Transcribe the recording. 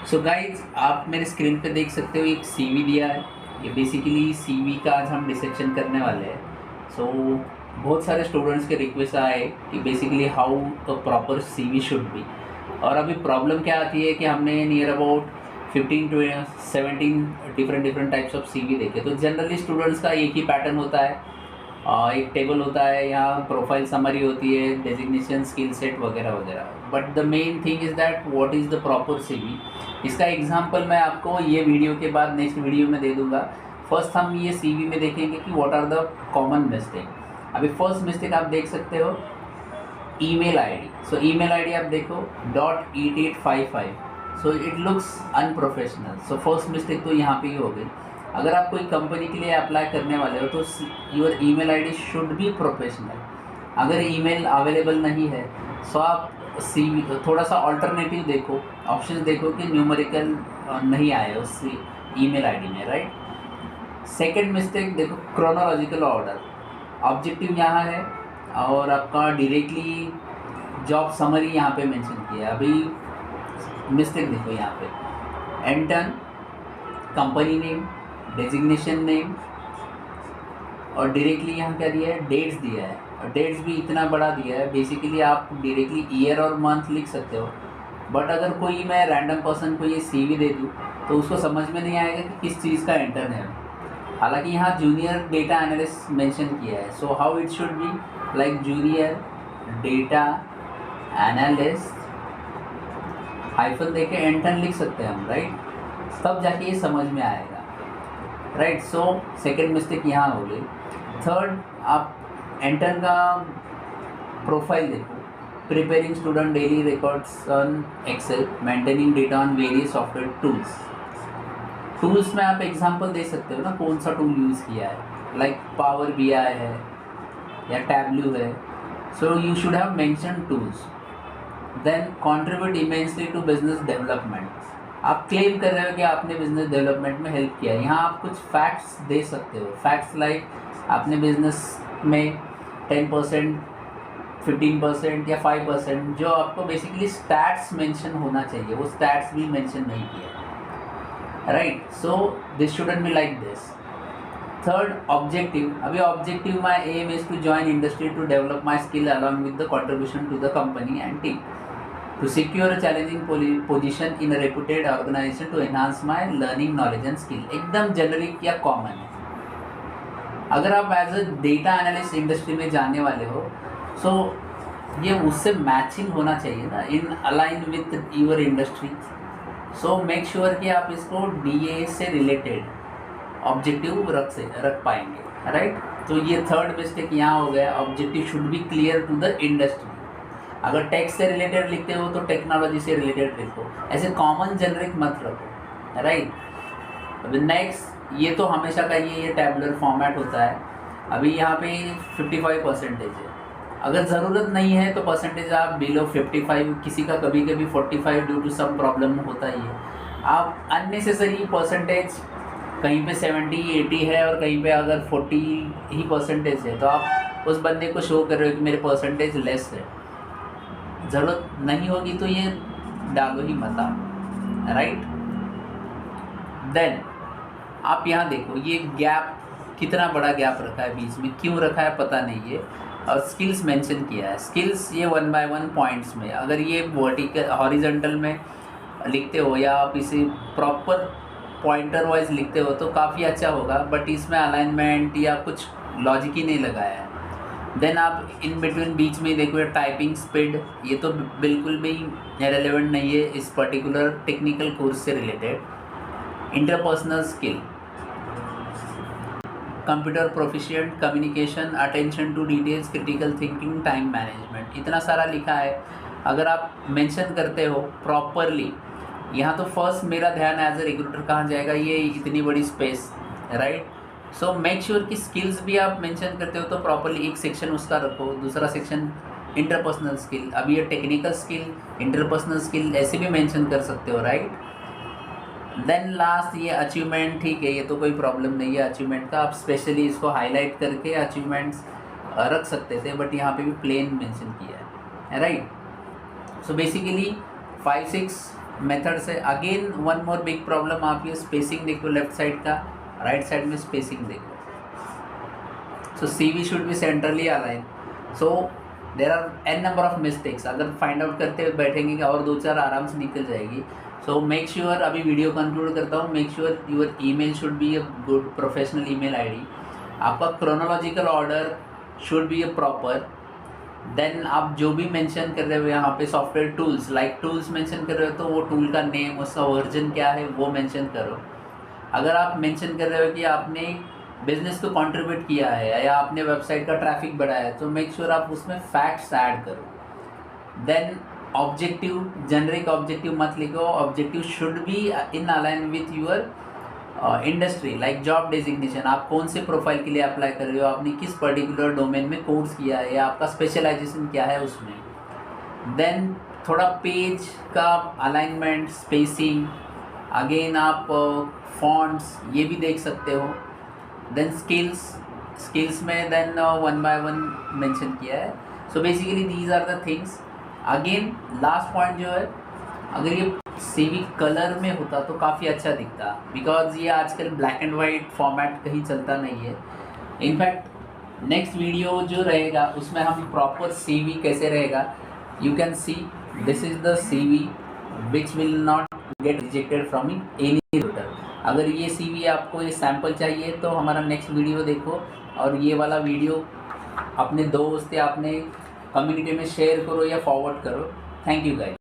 So guys आप मेरे screen पे देख सकते हो एक सीवी दिया है। ये बेसिकली सीवी का आज हम डिसेक्शन करने वाले हैं। सो बहुत सारे स्टूडेंट्स के रिक्वेस्ट आए कि basically how the proper CV should be. और अभी प्रॉब्लम क्या आती है कि हमने near about 15 to 17 different types of CV देखे। तो जनरली स्टूडेंट्स का एक ही पैटर्न होता है, एक टेबल होता है, यहाँ प्रोफाइल समरी होती है, डेजिग्नेशन, स्किल सेट वगैरह वगैरह। But the main thing is that what is the proper CV. इसका एग्जांपल मैं आपको ये वीडियो के बाद नेक्स्ट वीडियो में दे दूंगा। फर्स्ट हम ये सीवी में देखेंगे कि what are the common mistake. अभी फर्स्ट मिस्टेक आप देख सकते हो, email ID. So email ID आप देखो .8855, so it looks unprofessional. So first mistake तो यहाँ पे ही हो गई। अगर आप कोई कंपनी के लिए अप्लाई करने वाले हो तो your email ID should be professional. अगर ईमेल अवेलेबल नहीं है सो आप सीवी थोड़ा सा ऑल्टरनेटिव देखो, ऑप्शंस देखो कि न्यूमेरिकल नहीं आए उस ईमेल आईडी में, राइट। सेकंड मिस्टेक देखो, क्रोनोलॉजिकल ऑर्डर। ऑब्जेक्टिव यहाँ है और आपका डायरेक्टली जॉब समरी यहाँ पे मेंशन किया है। अभी मिस्टेक देखो यहाँ पे, एंटन, कंपनी नेम, डेजिग्नेशन नेम और डायरेक्टली यहाँ क्या दिया है, डेट्स दिया है। और डेट्स भी इतना बड़ा दिया है, बेसिकली आप डायरेक्टली ईयर और मंथ लिख सकते हो। बट अगर कोई मैं रैंडम पर्सन को ये सीवी दे दूँ तो उसको समझ में नहीं आएगा कि किस चीज़ का इंटर्न है। हालांकि यहाँ जूनियर डेटा एनालिस्ट मेंशन किया है। So how it should be like junior data analyst hyphen देके इंटर्न लिख सकते हैं हम, राइट। तब जाके ये समझ में आएगा, राइट। सो सेकेंड मिस्टेक यहाँ हो गई। थर्ड, आप एंटर्न का प्रोफाइल देखो, preparing student daily records on Excel, maintaining data on various software tools. Tools में आप एग्जांपल दे सकते हो ना, कौन सा टूल यूज़ किया है, लाइक पावर बीआई है या टैबल्यू है। So you should have mention tools. Then contribute immensely to business development. आप क्लेम कर रहे हो कि आपने बिजनेस डेवलपमेंट में हेल्प किया है। यहाँ आप कुछ फैक्ट्स दे सकते हो, फैक्ट्स लाइक आपने बिजनेस में 10%, 15% या 5%, जो आपको बेसिकली स्टैट्स मेंशन होना चाहिए, वो स्टैट्स भी मेंशन नहीं किया, right. So this shouldn't be like this. Third, objective. अभी objective my aim is to join industry to develop my skill along with the contribution to the company and team, to secure a challenging position in a reputed organization, to enhance my learning knowledge and skill। एकदम generic या common है। अगर आप as a data analyst industry में जाने वाले हो सो ये उससे मैचिंग होना चाहिए ना, in align with your industry. So make sure कि आप इसको डीए से रिलेटेड ऑब्जेक्टिव रख पाएंगे, राइट। तो ये थर्ड मिस्टेक यहाँ हो गया, objective should be clear to the industry. अगर टेक से रिलेटेड लिखते हो तो टेक्नोलॉजी से रिलेटेड लिखो, ऐसे कॉमन जेनरिक मत रखो, राइट। अभी नेक्स्ट, ये तो हमेशा का ये टैबुलर फॉर्मेट होता है। अभी यहाँ पे 55% है। अगर ज़रूरत नहीं है तो परसेंटेज आप बिलो 55, किसी का कभी कभी 45 ड्यू टू सम प्रॉब्लम होता ही है। आप अननेसेसरी परसेंटेज कहीं पे 70, 80 है और कहीं पे अगर 40 ही परसेंटेज है तो आप उस बंदे को शो कर रहे हो कि मेरे परसेंटेज लेस है। ज़रूरत नहीं होगी तो ये डालो ही मत आप, राइट। देन आप यहाँ देखो, ये गैप कितना बड़ा गैप रखा है बीच में, क्यों रखा है पता नहीं है। और स्किल्स मेंशन किया है, स्किल्स ये 1 by 1 पॉइंट्स में। अगर ये वर्टिकल हॉरिजॉन्टल में लिखते हो या आप इसे प्रॉपर पॉइंटर वाइज लिखते हो तो काफ़ी अच्छा होगा, बट इसमें अलाइनमेंट या कुछ लॉजिक ही नहीं लगाया है। देन आप इन बिटवीन बीच में देखो, टाइपिंग स्पीड, ये तो बिल्कुल भी रेलेवेंट नहीं है इस पर्टिकुलर टेक्निकल कोर्स से related. Interpersonal skill, computer proficient, communication, attention to details, critical thinking, time management, इतना सारा लिखा है। अगर आप मेंशन करते हो प्रॉपरली, यहाँ तो फर्स्ट मेरा ध्यान एज ए रिक्रूटर कहाँ जाएगा, ये इतनी बड़ी स्पेस, राइट। सो मेक श्योर कि स्किल्स भी आप मेंशन करते हो तो प्रॉपरली एक सेक्शन उसका रखो, दूसरा सेक्शन इंटरपर्सनल स्किल। अब ये टेक्निकल स्किल, इंटरपर्सनल स्किल ऐसे भी मेंशन कर सकते हो, राइट। देन लास्ट ये अचीवमेंट, ठीक है, ये तो कोई प्रॉब्लम नहीं है अचीवमेंट का, आप स्पेशली इसको हाईलाइट करके अचीवमेंट्स रख सकते थे, बट यहाँ पे भी प्लेन मेंशन किया है, राइट। सो बेसिकली 5, 6 मेथड से। Again one more big problem, आप ये स्पेसिंग देखो लेफ्ट साइड का, राइट साइड में स्पेसिंग देखो। So CV should be centrally align. So there are n number of mistakes, अगर फाइंड आउट करते हुए बैठेंगे कि और 2-4 आराम से निकल जाएगी। सो मेक श्योर, अभी वीडियो कंक्लूड करता हूँ, make sure your email should be a good professional email ID. आपका chronological order should be a proper. Then आप जो भी मेंशन कर रहे हो यहाँ पे software tools, like tools mention कर रहे हो तो वो टूल का नेम, उसका वर्जन क्या है वो मेंशन करो। अगर आप मेंशन कर रहे हो कि आपने बिजनेस को कंट्रीब्यूट किया है या आपने वेबसाइट का ट्रैफिक बढ़ाया है, तो मेक श्योर आप उसमें फैक्ट्स ऐड करो। देन ऑब्जेक्टिव, जेनरिक ऑब्जेक्टिव मत लिखो, objective should be in align with your industry, like job designation, आप कौन से प्रोफाइल के लिए अप्लाई कर रहे हो, आपने किस पर्टिकुलर डोमेन में कोर्स किया है या आपका स्पेशलाइजेशन क्या है उसमें। देन थोड़ा पेज का अलाइनमेंट, स्पेसिंग, अगेन आप फॉन्ट्स ये भी देख सकते हो। देन स्किल्स में देन 1 by 1 मेंशन किया है। So basically these are the things. Again last point जो है, अगर ये CV कलर में होता तो काफ़ी अच्छा दिखता, बिकॉज ये आजकल ब्लैक एंड वाइट फॉर्मेट कहीं चलता नहीं है। इनफैक्ट नेक्स्ट वीडियो जो रहेगा उसमें हम प्रॉपर CV कैसे रहेगा, you can see this is the CV which will not get rejected from any recruiter. अगर ये CV आपको ये सैम्पल चाहिए तो हमारा नेक्स्ट वीडियो देखो, और ये वाला वीडियो अपने दोस्त या अपने कम्युनिटी में शेयर करो या फॉरवर्ड करो। Thank you guys.